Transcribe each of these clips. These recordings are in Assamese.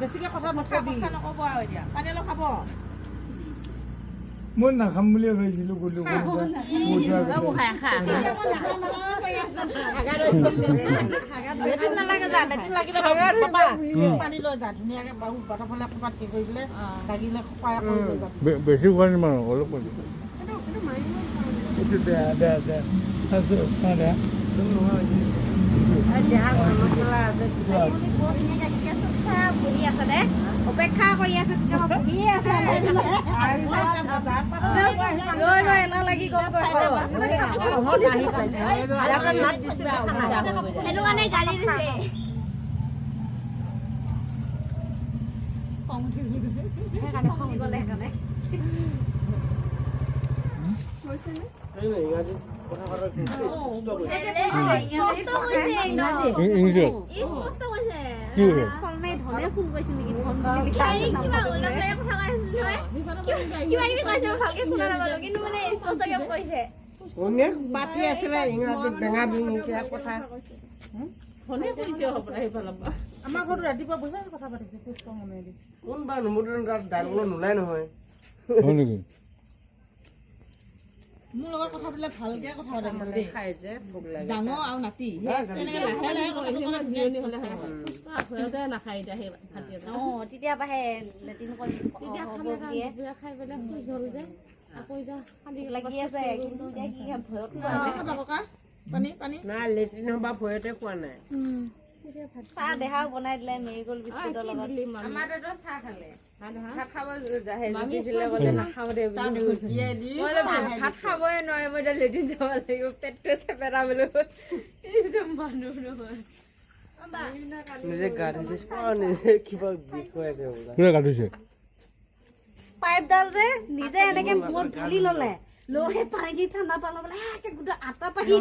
বেছিকে কথা নকবি নকব আৰু এতিয়া পানী অলপ খাব মই নাখাম বুলি ভাবিছিলো গলো বেছি খোৱা নিমানো অলপ অপেক্ষা কৰি আছে লাগি গ'ল গালি দিছে পাতি আছিলে ইংৰাজীত বেঙা বিঙিকে কথা আমাৰ ঘৰত ৰাতিপুৱা বহি কথা পাতিছে পুষ্প মনে দি কোনবা নমুদন ডাঙৰ নোলাই নহয় মোৰ লগত কথা পাতিলে ভালকে কথা পাতিম দেই খাই যে ভোক লাগে ডাঙৰ আৰু নাতি এনেকে লাহে লাহে কথা জিৰণি হলে ঘৰতে নাখায় এতিয়া সেই ভাত তেতিয়া বাহে লেটিন কৰি তেতিয়া খাই পেলাই শুই গ'ল যে আকৌ এতিয়া খালি লাগি আছে কিন্তু এতিয়া কি ভয়ত পানী পানী নাই লেটিন বা ভয়তে খোৱা নাই চাহ দেহাও বনাই দিলে মেৰিগোল্ড বিস্কুটৰ লগত আমাৰ দেউতা চাহ খালে ভাত খাব দিছিলে গলে নাখাও দে ভাত খাবই নোৱাৰে মই এতিয়া লেটিন যাব লাগিব পেটটো চেপেৰা বোলো মানুহ নহয় নিজে গা ধুইছে নিজে কিবা বিষয় আছে কোনে গা ধুইছে পাইপডাল যে নিজে এনেকে মূৰত ঢালি ললে লোহে পানী ঠাণ্ডা পালো বোলে একে গোটা আটা পাহি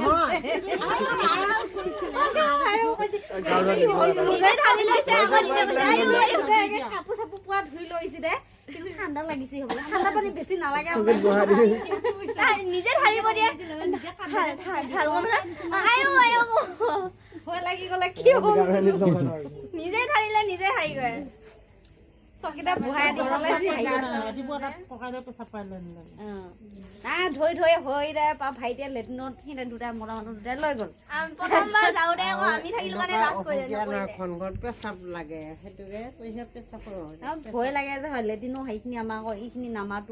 কাপোৰ চাপোৰ পোৱা ধুই লৈছে দে কিন্তু ঠাণ্ডা লাগিছে হবলে ঠাণ্ডা পানী বেছি নালাগে নিজে ঢালিব দিয়ে ভয় লাগি গলে কি হব নিজে ঢালিলে নিজে হাৰি গয় চকিটা বহাই দি ধৈ ধৈ হৈ দে ভাইটিয়ে লেট্ৰিনত সিহঁতে দুটা মতা মানুহ দুটাই লৈ গ'ল প্ৰথমবাৰ যাওঁতে আকৌ আমি থাকিলো কাৰণে লাজ কৰিলে ভয় লাগে যে লেট্ৰিনো সেইখিনি আমাৰ আকৌ এইখিনি নামাতো